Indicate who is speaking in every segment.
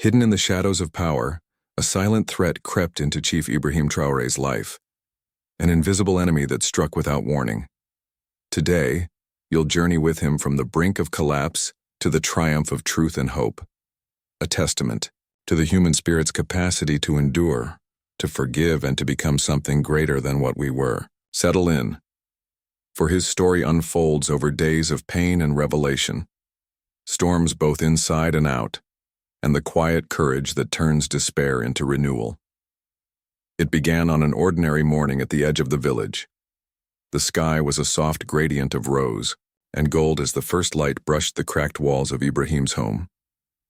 Speaker 1: Hidden in the shadows of power, a silent threat crept into Chief Ibrahim Traoré's life, an invisible enemy that struck without warning. Today, you'll journey with him from the brink of collapse to the triumph of truth and hope, a testament to the human spirit's capacity to endure, to forgive, and to become something greater than what we were. Settle in, for his story unfolds over days of pain and revelation, storms both inside and out, and the quiet courage that turns despair into renewal. It began on an ordinary morning at the edge of the village. The sky was a soft gradient of rose and gold as the first light brushed the cracked walls of Ibrahim's home.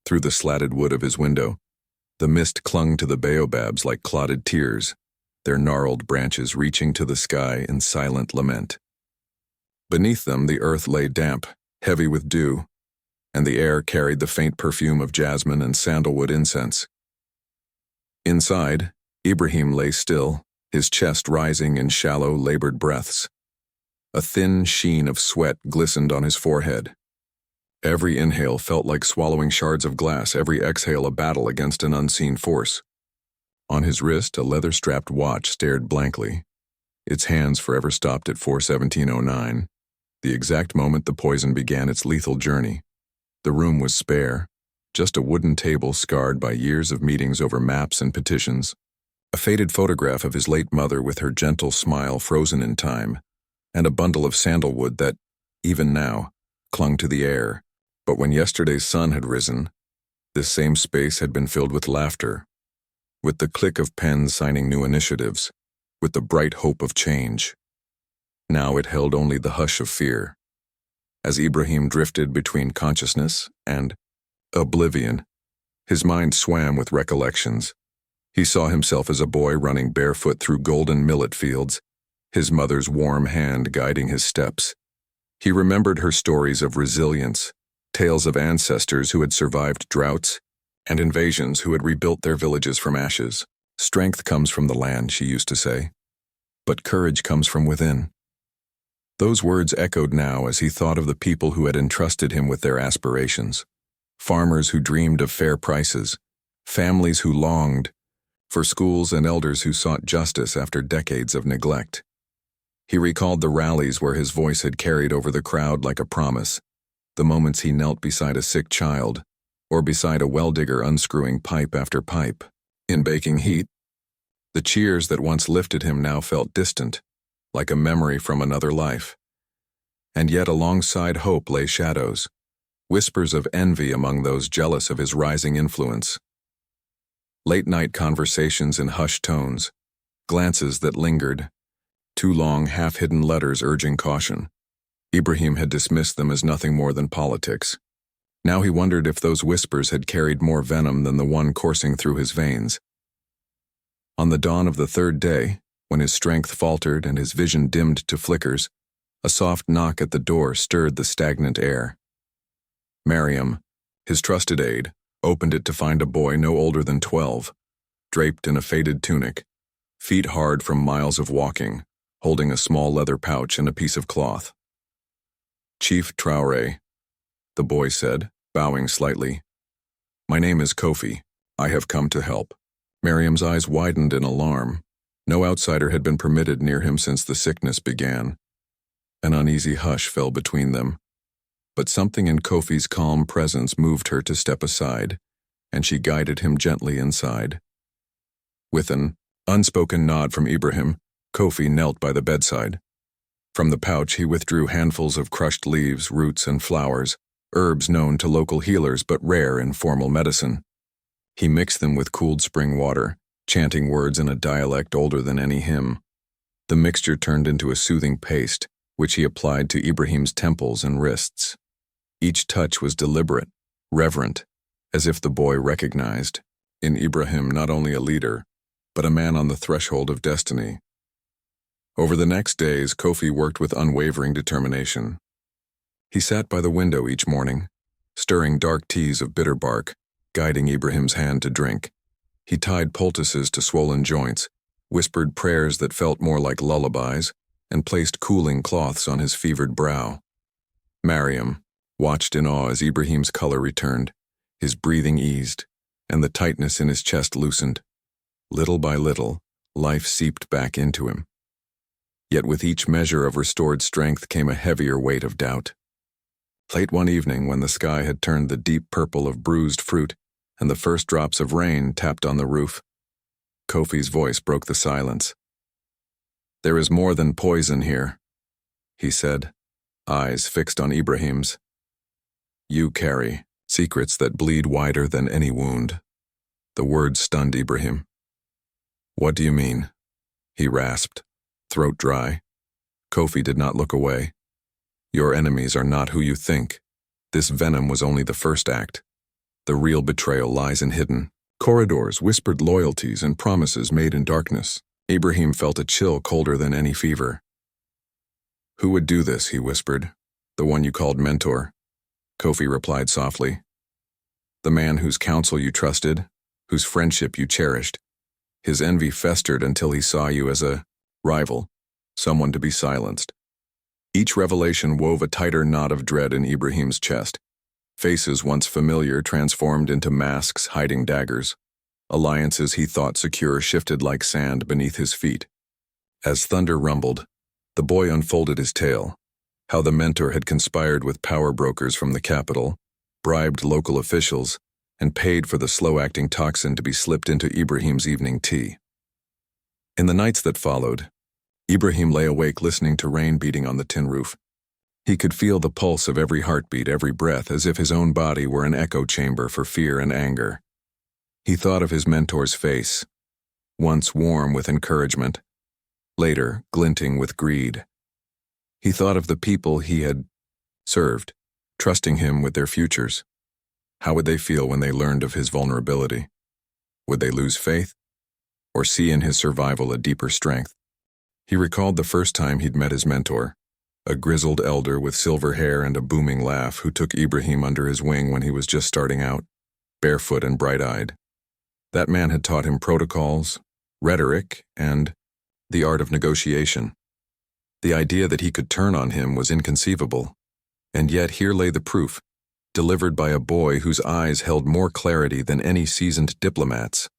Speaker 1: Through the slatted wood of his window, the mist clung to the baobabs like clotted tears, their gnarled branches reaching to the sky in silent lament. Beneath them, the earth lay damp, heavy with dew, and the air carried the faint perfume of jasmine and sandalwood incense. Inside, Ibrahim lay still, his chest rising in shallow, labored breaths. A thin sheen of sweat glistened on his forehead. Every inhale felt like swallowing shards of glass, every exhale a battle against an unseen force. On his wrist, a leather-strapped watch stared blankly, its hands forever stopped at 4:17:09, the exact moment the poison began its lethal journey. The room was spare, just a wooden table scarred by years of meetings over maps and petitions, a faded photograph of his late mother with her gentle smile frozen in time, and a bundle of sandalwood that, even now, clung to the air. But when yesterday's sun had risen, this same space had been filled with laughter, with the click of pens signing new initiatives, with the bright hope of change. Now it held only the hush of fear. As Ibrahim drifted between consciousness and oblivion, his mind swam with recollections. He saw himself as a boy running barefoot through golden millet fields, his mother's warm hand guiding his steps. He remembered her stories of resilience, tales of ancestors who had survived droughts, and invasions who had rebuilt their villages from ashes. Strength comes from the land, she used to say, but courage comes from within. Those words echoed now as he thought of the people who had entrusted him with their aspirations, farmers who dreamed of fair prices, families who longed for schools, and elders who sought justice after decades of neglect. He recalled the rallies where his voice had carried over the crowd like a promise, the moments he knelt beside a sick child, or beside a well-digger unscrewing pipe after pipe. In baking heat, the cheers that once lifted him now felt distant, like a memory from another life. And yet alongside hope lay shadows, whispers of envy among those jealous of his rising influence. Late-night conversations in hushed tones, glances that lingered, too long half-hidden letters urging caution. Ibrahim had dismissed them as nothing more than politics. Now he wondered if those whispers had carried more venom than the one coursing through his veins. On the dawn of the third day, when his strength faltered and his vision dimmed to flickers, a soft knock at the door stirred the stagnant air. Mariam, his trusted aide, opened it to find a boy no older than 12, draped in a faded tunic, feet hard from miles of walking, holding a small leather pouch and a piece of cloth. "Chief Traoré," the boy said, bowing slightly. "My name is Kofi. I have come to help." Mariam's eyes widened in alarm. No outsider had been permitted near him since the sickness began. An uneasy hush fell between them, but something in Kofi's calm presence moved her to step aside, and she guided him gently inside. With an unspoken nod from Ibrahim, Kofi knelt by the bedside. From the pouch he withdrew handfuls of crushed leaves, roots, and flowers, herbs known to local healers but rare in formal medicine. He mixed them with cooled spring water, chanting words in a dialect older than any hymn. The mixture turned into a soothing paste, which he applied to Ibrahim's temples and wrists. Each touch was deliberate, reverent, as if the boy recognized in Ibrahim not only a leader, but a man on the threshold of destiny. Over the next days, Kofi worked with unwavering determination. He sat by the window each morning, stirring dark teas of bitter bark, guiding Ibrahim's hand to drink. He tied poultices to swollen joints, whispered prayers that felt more like lullabies, and placed cooling cloths on his fevered brow. Mariam watched in awe as Ibrahim's color returned, his breathing eased, and the tightness in his chest loosened. Little by little, life seeped back into him. Yet with each measure of restored strength came a heavier weight of doubt. Late one evening, when the sky had turned the deep purple of bruised fruit and the first drops of rain tapped on the roof, Kofi's voice broke the silence. "There is more than poison here," he said, eyes fixed on Ibrahim's. "You carry secrets that bleed wider than any wound." The words stunned Ibrahim. "What do you mean?" he rasped, throat dry. Kofi did not look away. "Your enemies are not who you think. This venom was only the first act. The real betrayal lies in hidden corridors, whispered loyalties, and promises made in darkness." Ibrahim felt a chill colder than any fever. "Who would do this?" he whispered. "The one you called mentor." Kofi replied softly. "The man whose counsel you trusted, whose friendship you cherished. His envy festered until he saw you as a rival, someone to be silenced." Each revelation wove a tighter knot of dread in Ibrahim's chest. Faces once familiar transformed into masks hiding daggers. Alliances he thought secure shifted like sand beneath his feet. As thunder rumbled, the boy unfolded his tale, how the mentor had conspired with power brokers from the capital, bribed local officials, and paid for the slow-acting toxin to be slipped into Ibrahim's evening tea. In the nights that followed, Ibrahim lay awake listening to rain beating on the tin roof. He could feel the pulse of every heartbeat, every breath, as if his own body were an echo chamber for fear and anger. He thought of his mentor's face, once warm with encouragement, later glinting with greed. He thought of the people he had served, trusting him with their futures. How would they feel when they learned of his vulnerability? Would they lose faith, or see in his survival a deeper strength? He recalled the first time he'd met his mentor, a grizzled elder with silver hair and a booming laugh who took Ibrahim under his wing when he was just starting out, barefoot and bright-eyed. That man had taught him protocols, rhetoric, and the art of negotiation. The idea that he could turn on him was inconceivable, and yet here lay the proof, delivered by a boy whose eyes held more clarity than any seasoned diplomat's.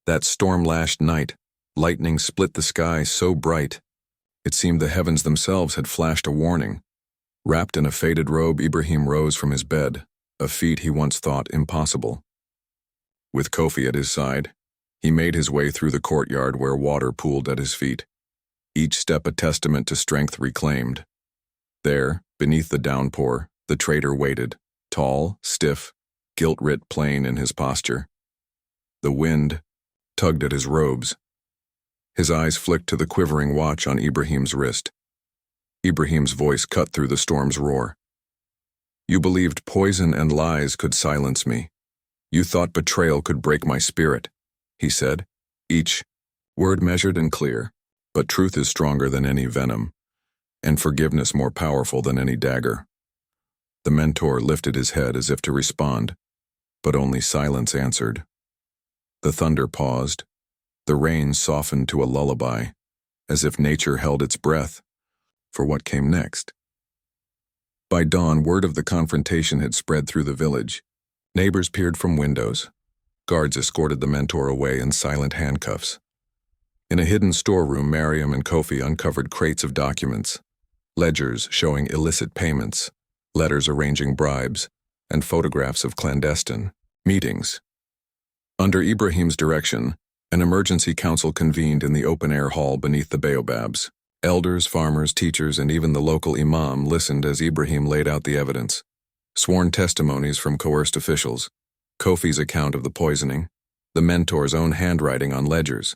Speaker 1: That storm-lashed night, lightning split the sky so bright, it seemed the heavens themselves had flashed a warning. Wrapped in a faded robe, Ibrahim rose from his bed, a feat he once thought impossible. With Kofi at his side, he made his way through the courtyard where water pooled at his feet, each step a testament to strength reclaimed. There, beneath the downpour, the traitor waited, tall, stiff, guilt-writ plain in his posture. The wind tugged at his robes. His eyes flicked to the quivering watch on Ibrahim's wrist. Ibrahim's voice cut through the storm's roar. "You believed poison and lies could silence me. You thought betrayal could break my spirit," he said, each word measured and clear. "But truth is stronger than any venom, and forgiveness more powerful than any dagger." The mentor lifted his head as if to respond, but only silence answered. The thunder paused. The rain softened to a lullaby, as if nature held its breath for what came next. By dawn, word of the confrontation had spread through the village. Neighbors peered from windows. Guards escorted the mentor away in silent handcuffs. In a hidden storeroom, Mariam and Kofi uncovered crates of documents, ledgers showing illicit payments, letters arranging bribes, and photographs of clandestine meetings. Under Ibrahim's direction, an emergency council convened in the open-air hall beneath the baobabs. Elders, farmers, teachers, and even the local imam listened as Ibrahim laid out the evidence. Sworn testimonies from coerced officials, Kofi's account of the poisoning, the mentor's own handwriting on ledgers.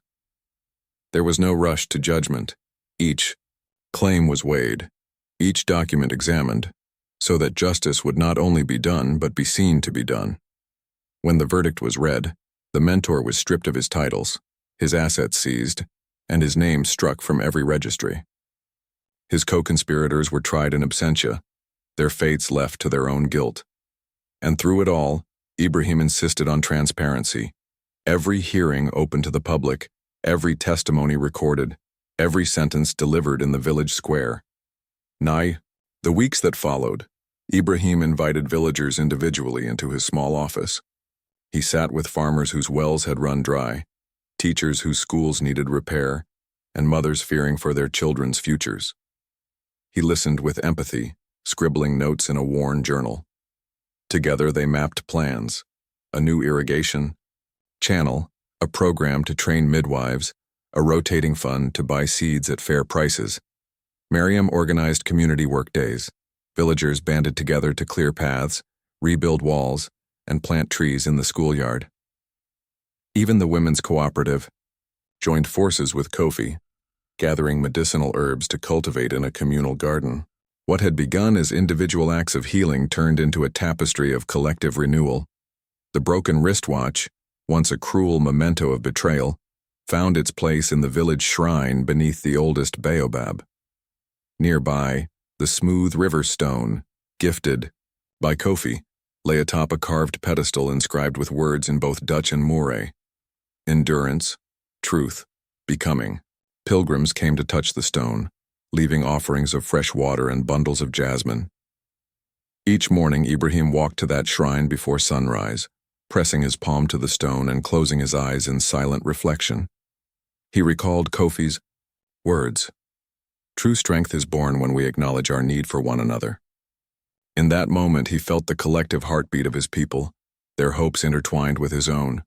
Speaker 1: There was no rush to judgment. Each claim was weighed, each document examined, so that justice would not only be done but be seen to be done. When the verdict was read, the mentor was stripped of his titles, his assets seized, and his name struck from every registry. His co-conspirators were tried in absentia, their fates left to their own guilt. And through it all, Ibrahim insisted on transparency. Every hearing open to the public, every testimony recorded, every sentence delivered in the village square. The weeks that followed, Ibrahim invited villagers individually into his small office. He sat with farmers whose wells had run dry, teachers whose schools needed repair, and mothers fearing for their children's futures. He listened with empathy, scribbling notes in a worn journal. Together they mapped plans: a new irrigation channel, a program to train midwives, a rotating fund to buy seeds at fair prices. Miriam organized community work days. Villagers banded together to clear paths, rebuild walls, and plant trees in the schoolyard. Even the women's cooperative joined forces with Kofi, gathering medicinal herbs to cultivate in a communal garden. What had begun as individual acts of healing turned into a tapestry of collective renewal. The broken wristwatch, once a cruel memento of betrayal, found its place in the village shrine beneath the oldest baobab. Nearby, the smooth river stone, gifted by Kofi, lay atop a carved pedestal inscribed with words in both Dutch and Moray. Endurance, truth, becoming. Pilgrims came to touch the stone, leaving offerings of fresh water and bundles of jasmine. Each morning Ibrahim walked to that shrine before sunrise, pressing his palm to the stone and closing his eyes in silent reflection. He recalled Kofi's words: "True strength is born when we acknowledge our need for one another." In that moment he felt the collective heartbeat of his people, their hopes intertwined with his own.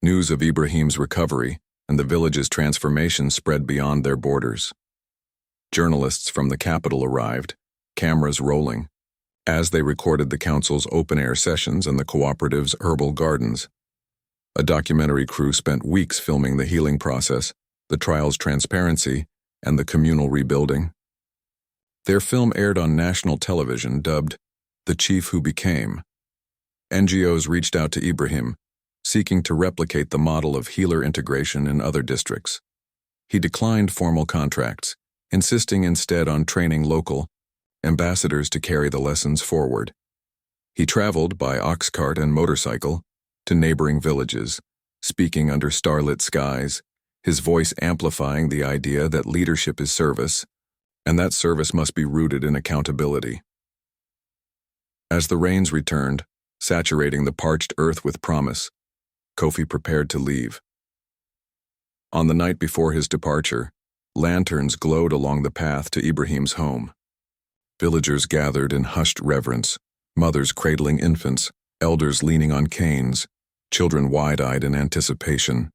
Speaker 1: News of Ibrahim's recovery and the village's transformation spread beyond their borders. Journalists from the capital arrived, cameras rolling, as they recorded the council's open-air sessions and the cooperative's herbal gardens. A documentary crew spent weeks filming the healing process, the trial's transparency, and the communal rebuilding. Their film aired on national television, dubbed "The Chief Who Became." NGOs reached out to Ibrahim, seeking to replicate the model of healer integration in other districts. He declined formal contracts, insisting instead on training local ambassadors to carry the lessons forward. He traveled by ox cart and motorcycle to neighboring villages, speaking under starlit skies, his voice amplifying the idea that leadership is service, and that service must be rooted in accountability. As the rains returned, saturating the parched earth with promise, Kofi prepared to leave. On the night before his departure, lanterns glowed along the path to Ibrahim's home. Villagers gathered in hushed reverence, mothers cradling infants, elders leaning on canes, children wide-eyed in anticipation.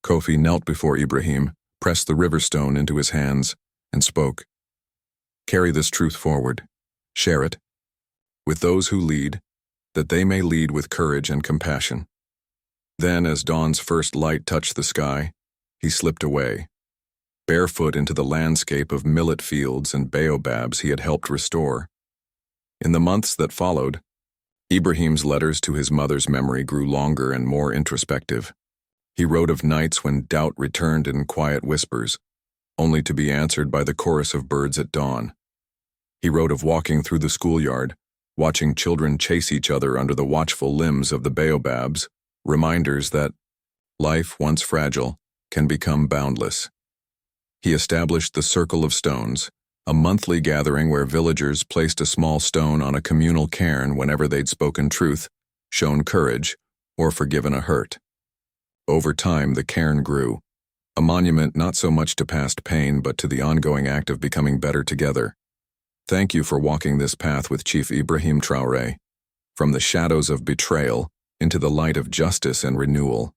Speaker 1: Kofi knelt before Ibrahim, pressed the river stone into his hands, and spoke. "Carry this truth forward. Share it with those who lead, that they may lead with courage and compassion." Then, as dawn's first light touched the sky, he slipped away, barefoot into the landscape of millet fields and baobabs he had helped restore. In the months that followed, Ibrahim's letters to his mother's memory grew longer and more introspective. He wrote of nights when doubt returned in quiet whispers, only to be answered by the chorus of birds at dawn. He wrote of walking through the schoolyard, watching children chase each other under the watchful limbs of the baobabs, reminders that life, once fragile, can become boundless. He established the Circle of Stones, a monthly gathering where villagers placed a small stone on a communal cairn whenever they'd spoken truth, shown courage, or forgiven a hurt. Over time, the cairn grew, a monument not so much to past pain but to the ongoing act of becoming better together. Thank you for walking this path with Chief Ibrahim Traoré, from the shadows of betrayal into the light of justice and renewal.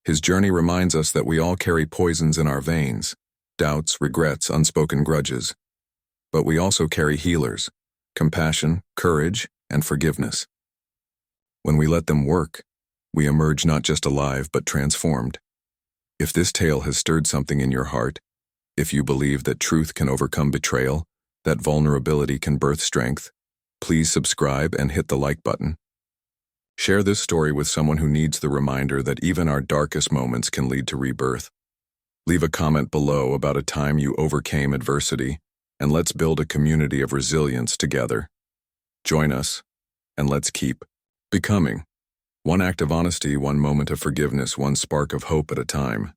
Speaker 1: His journey reminds us that we all carry poisons in our veins, doubts, regrets, unspoken grudges. But we also carry healers, compassion, courage, and forgiveness. When we let them work, we emerge not just alive but transformed. If this tale has stirred something in your heart, if you believe that truth can overcome betrayal, that vulnerability can birth strength, please subscribe and hit the like button. Share this story with someone who needs the reminder that even our darkest moments can lead to rebirth. Leave a comment below about a time you overcame adversity, and let's build a community of resilience together. Join us, and let's keep becoming. One act of honesty, one moment of forgiveness, one spark of hope at a time.